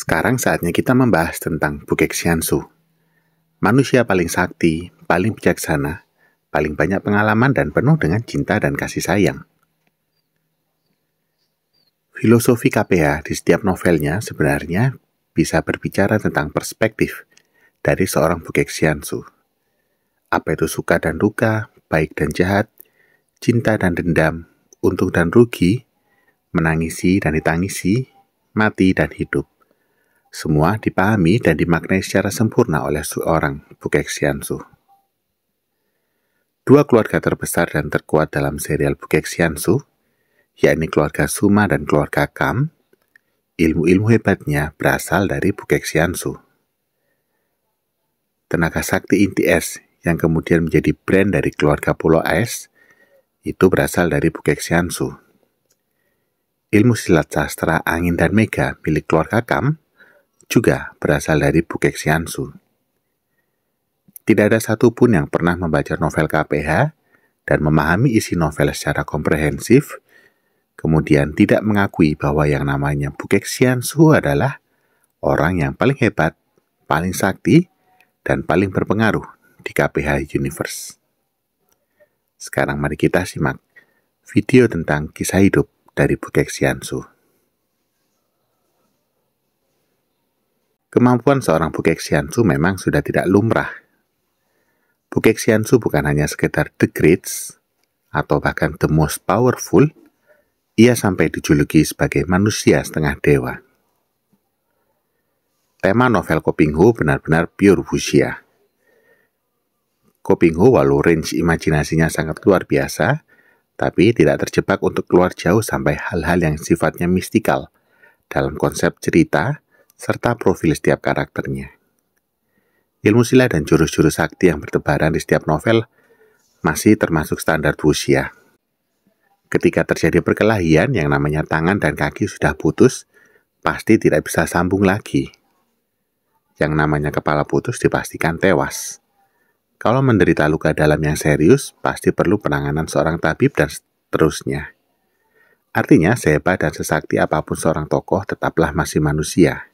Sekarang saatnya kita membahas tentang Bukek Xiansu. Manusia paling sakti, paling bijaksana, paling banyak pengalaman dan penuh dengan cinta dan kasih sayang. Filosofi KPH di setiap novelnya sebenarnya bisa berbicara tentang perspektif dari seorang Bukek Xiansu. Apa itu suka dan duka, baik dan jahat, cinta dan dendam, untung dan rugi, menangisi dan ditangisi, mati dan hidup. Semua dipahami dan dimaknai secara sempurna oleh seorang Bukek Xiansu. Dua keluarga terbesar dan terkuat dalam serial Bukek Xiansu, yakni keluarga Suma dan keluarga Kam, ilmu-ilmu hebatnya berasal dari Bukek Xiansu. Tenaga sakti inti es yang kemudian menjadi brand dari keluarga Pulau Es, itu berasal dari Bukek Xiansu. Ilmu silat sastra angin dan mega milik keluarga Kam juga berasal dari Bukek Xiansu. Tidak ada satupun yang pernah membaca novel KPH dan memahami isi novel secara komprehensif, kemudian tidak mengakui bahwa yang namanya Bukek Xiansu adalah orang yang paling hebat, paling sakti, dan paling berpengaruh di KPH Universe. Sekarang mari kita simak video tentang kisah hidup dari Bukek Xiansu. Kemampuan seorang Bukek Xiansu memang sudah tidak lumrah. Bukek Xiansu bukan hanya sekedar the greats atau bahkan the most powerful, ia sampai dijuluki sebagai manusia setengah dewa. Tema novel Ko Ping-hu benar-benar pure wuxia. Ko Ping-hu walau range imajinasinya sangat luar biasa, tapi tidak terjebak untuk keluar jauh sampai hal-hal yang sifatnya mistikal dalam konsep cerita serta profil setiap karakternya. Ilmu silat dan jurus-jurus sakti yang bertebaran di setiap novel masih termasuk standar wuxia. Ketika terjadi perkelahian yang namanya tangan dan kaki sudah putus, pasti tidak bisa sambung lagi. Yang namanya kepala putus dipastikan tewas. Kalau menderita luka dalam yang serius, pasti perlu penanganan seorang tabib dan seterusnya. Artinya, sehebat dan sesakti apapun seorang tokoh tetaplah masih manusia.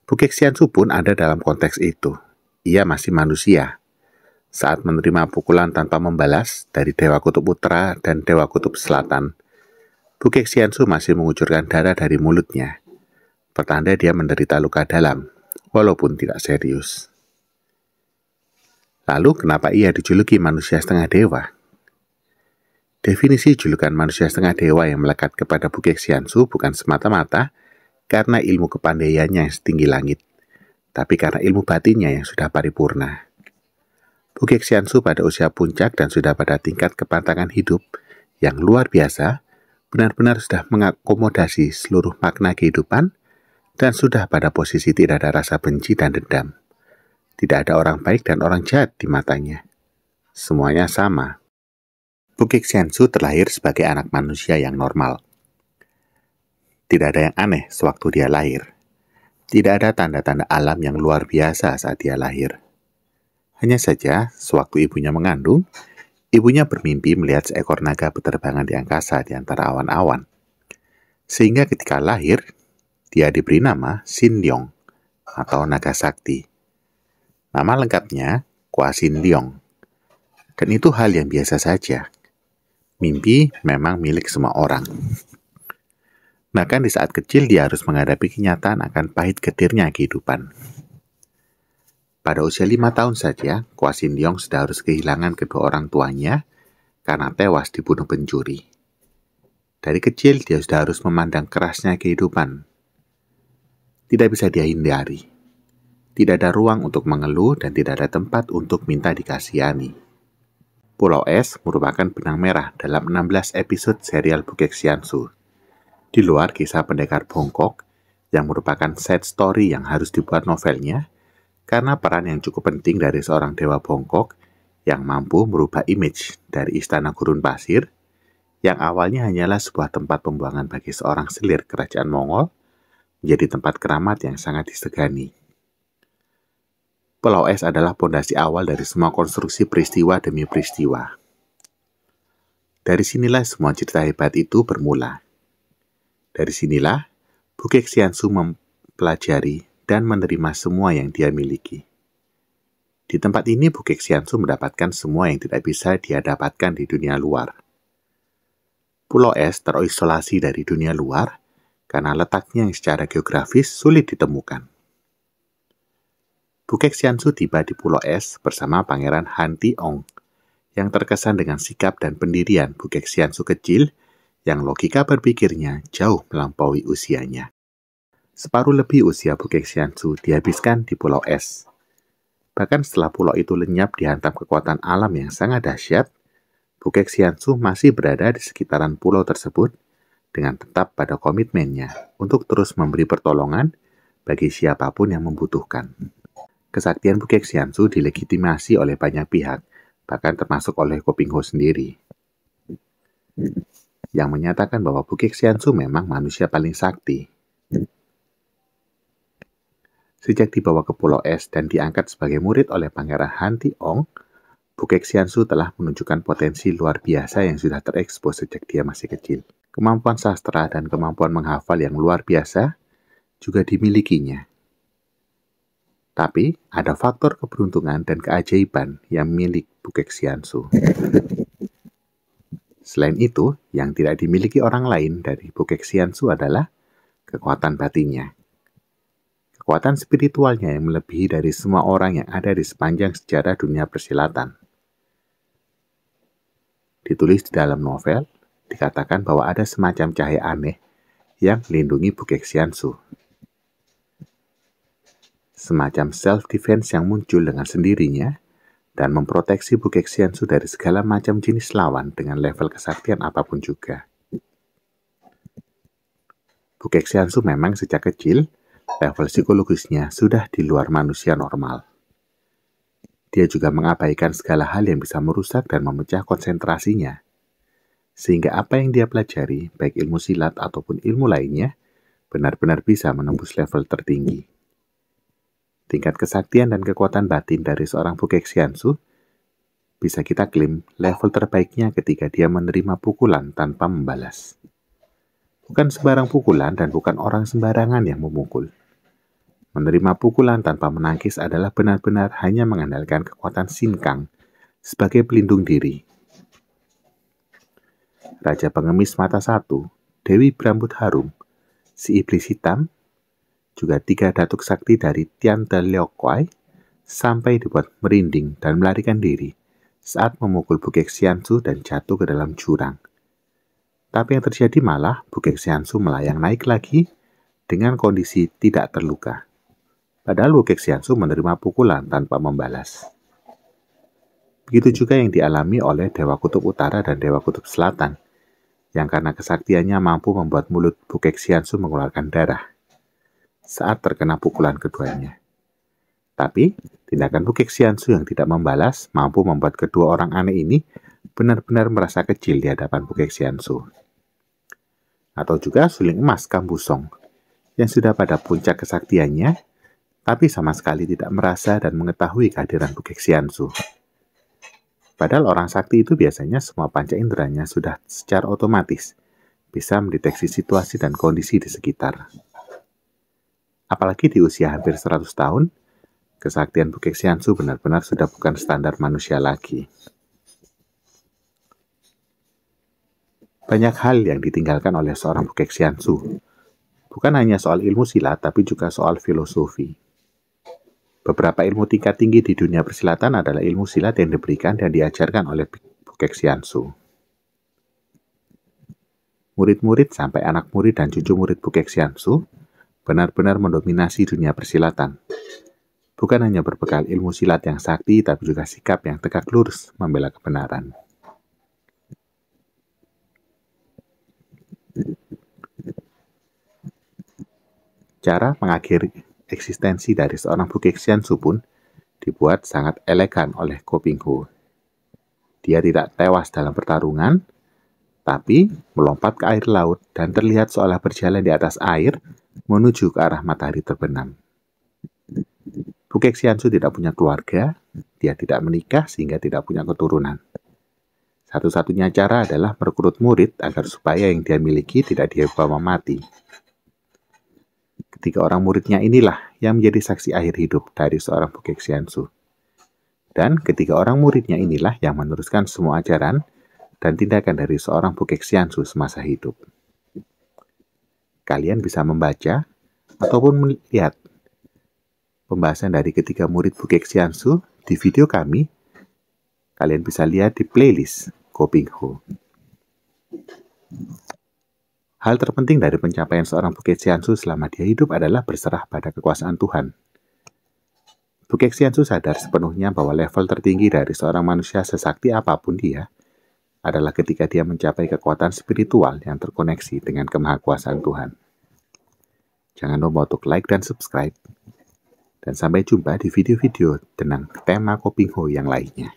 Bukek Xiansu pun ada dalam konteks itu. Ia masih manusia. Saat menerima pukulan tanpa membalas dari Dewa Kutub Utara dan Dewa Kutub Selatan, Bukek Xiansu masih mengucurkan darah dari mulutnya. Pertanda dia menderita luka dalam, walaupun tidak serius. Lalu kenapa ia dijuluki manusia setengah dewa? Definisi julukan manusia setengah dewa yang melekat kepada Bukek Xiansu bukan semata-mata karena ilmu kepandaiannya yang setinggi langit, tapi karena ilmu batinnya yang sudah paripurna. Bukek Xiansu pada usia puncak dan sudah pada tingkat kepantangan hidup yang luar biasa, benar-benar sudah mengakomodasi seluruh makna kehidupan dan sudah pada posisi tidak ada rasa benci dan dendam. Tidak ada orang baik dan orang jahat di matanya. Semuanya sama. Bukek Xiansu terlahir sebagai anak manusia yang normal. Tidak ada yang aneh sewaktu dia lahir. Tidak ada tanda-tanda alam yang luar biasa saat dia lahir. Hanya saja, sewaktu ibunya mengandung, ibunya bermimpi melihat seekor naga berterbangan di angkasa di antara awan-awan. Sehingga ketika lahir, dia diberi nama Xin Leong atau naga sakti. Nama lengkapnya Kwa Xin Leong. Dan itu hal yang biasa saja. Mimpi memang milik semua orang. Bahkan di saat kecil dia harus menghadapi kenyataan akan pahit getirnya kehidupan. Pada usia 5 tahun saja, Kwa Xin Leong sudah harus kehilangan kedua orang tuanya karena tewas dibunuh pencuri. Dari kecil dia sudah harus memandang kerasnya kehidupan. Tidak bisa dia hindari. Tidak ada ruang untuk mengeluh dan tidak ada tempat untuk minta dikasihani. Pulau Es merupakan benang merah dalam 16 episode serial Bukek Xiansu. Di luar kisah pendekar bongkok yang merupakan side story yang harus dibuat novelnya karena peran yang cukup penting dari seorang dewa bongkok yang mampu merubah image dari istana gurun pasir yang awalnya hanyalah sebuah tempat pembuangan bagi seorang selir kerajaan Mongol menjadi tempat keramat yang sangat disegani. Pulau Es adalah pondasi awal dari semua konstruksi peristiwa demi peristiwa. Dari sinilah semua cerita hebat itu bermula. Dari sinilah, Bukek Xiansu pelajari, dan menerima semua yang dia miliki. Di tempat ini Bukit Xiansu mendapatkan semua yang tidak bisa dia dapatkan di dunia luar. Pulau es terisolasi dari dunia luar karena letaknya yang secara geografis sulit ditemukan. Bukit Xiansu tiba di Pulau es bersama Pangeran Han Tiong, yang terkesan dengan sikap dan pendirian Bukit Xiansu kecil yang logika berpikirnya jauh melampaui usianya. Separuh lebih usia Bukit Xiansu dihabiskan di Pulau es. Bahkan setelah pulau itu lenyap dihantam kekuatan alam yang sangat dahsyat, Bukit Xiansu masih berada di sekitaran pulau tersebut dengan tetap pada komitmennya untuk terus memberi pertolongan bagi siapapun yang membutuhkan. Kesaktian Bukit Xiansu dilegitimasi oleh banyak pihak, bahkan termasuk oleh Kopingho sendiri, yang menyatakan bahwa Bukit Xiansu memang manusia paling sakti. Sejak dibawa ke Pulau Es dan diangkat sebagai murid oleh Pangeran Han Tiong, Bukit Xiansu telah menunjukkan potensi luar biasa yang sudah terekspos sejak dia masih kecil. Kemampuan sastra dan kemampuan menghafal yang luar biasa juga dimilikinya. Tapi, ada faktor keberuntungan dan keajaiban yang milik Bukit Xiansu. Selain itu, yang tidak dimiliki orang lain dari Bukit Xiansu adalah kekuatan batinnya. Kekuatan spiritualnya yang melebihi dari semua orang yang ada di sepanjang sejarah dunia persilatan. Ditulis di dalam novel, dikatakan bahwa ada semacam cahaya aneh yang melindungi Bukit Xiansu. Semacam self-defense yang muncul dengan sendirinya dan memproteksi Bukit Xiansu dari segala macam jenis lawan dengan level kesaktian apapun juga. Bukit Xiansu memang sejak kecil, level psikologisnya sudah di luar manusia normal. Dia juga mengabaikan segala hal yang bisa merusak dan memecah konsentrasinya. Sehingga apa yang dia pelajari, baik ilmu silat ataupun ilmu lainnya, benar-benar bisa menembus level tertinggi. Tingkat kesaktian dan kekuatan batin dari seorang Bukit Xiansu bisa kita klaim level terbaiknya ketika dia menerima pukulan tanpa membalas. Bukan sembarang pukulan dan bukan orang sembarangan yang memukul. Menerima pukulan tanpa menangkis adalah benar-benar hanya mengandalkan kekuatan sinkang sebagai pelindung diri. Raja Pengemis Mata Satu, Dewi Berambut Harum, si Iblis Hitam, juga 3 datuk sakti dari Tian Te Leok Kwai sampai dibuat merinding dan melarikan diri saat memukul Bukit Xiansu dan jatuh ke dalam jurang. Tapi yang terjadi malah Bukit Xiansu melayang naik lagi dengan kondisi tidak terluka. Padahal Bukit Xiansu menerima pukulan tanpa membalas. Begitu juga yang dialami oleh Dewa Kutub Utara dan Dewa Kutub Selatan, yang karena kesaktiannya mampu membuat mulut Bukit Xiansu mengeluarkan darah saat terkena pukulan keduanya. Tapi, tindakan Bukit Xiansu yang tidak membalas mampu membuat kedua orang aneh ini benar-benar merasa kecil di hadapan Bukit Xiansu. Atau juga suling emas Kambusong, yang sudah pada puncak kesaktiannya, tapi sama sekali tidak merasa dan mengetahui kehadiran Bukit Xiansu. Padahal orang sakti itu biasanya semua panca inderanya sudah secara otomatis bisa mendeteksi situasi dan kondisi di sekitar. Apalagi di usia hampir 100 tahun, kesaktian Bukit Xiansu benar-benar sudah bukan standar manusia lagi. Banyak hal yang ditinggalkan oleh seorang Bukit Xiansu. Bukan hanya soal ilmu silat, tapi juga soal filosofi. Beberapa ilmu tingkat tinggi di dunia persilatan adalah ilmu silat yang diberikan dan diajarkan oleh Bukit Xiansu. Murid-murid sampai anak murid dan cucu murid Bukit Xiansu benar-benar mendominasi dunia persilatan. Bukan hanya berbekal ilmu silat yang sakti, tapi juga sikap yang tegak lurus membela kebenaran. Cara mengakhiri eksistensi dari seorang Bukit Xiansu pun dibuat sangat elegan oleh Kopingho. Dia tidak tewas dalam pertarungan, tapi melompat ke air laut dan terlihat seolah berjalan di atas air menuju ke arah matahari terbenam. Bukit Xiansu tidak punya keluarga, dia tidak menikah sehingga tidak punya keturunan. Satu-satunya cara adalah merekrut murid agar supaya yang dia miliki tidak dibawa mati. ketiga orang muridnya inilah yang menjadi saksi akhir hidup dari seorang Bukek Xiansu. Dan ketiga orang muridnya inilah yang meneruskan semua ajaran dan tindakan dari seorang Bukek Xiansu semasa hidup. Kalian bisa membaca ataupun melihat pembahasan dari ketiga murid Bukek Xiansu di video kami. Kalian bisa lihat di playlist Koping Ho. Hal terpenting dari pencapaian seorang Bukek Xiansu selama dia hidup adalah berserah pada kekuasaan Tuhan. Bukek Xiansu sadar sepenuhnya bahwa level tertinggi dari seorang manusia sesakti apapun dia adalah ketika dia mencapai kekuatan spiritual yang terkoneksi dengan kemahakuasaan Tuhan. Jangan lupa untuk like dan subscribe. Dan sampai jumpa di video-video tentang tema Koping Ho yang lainnya.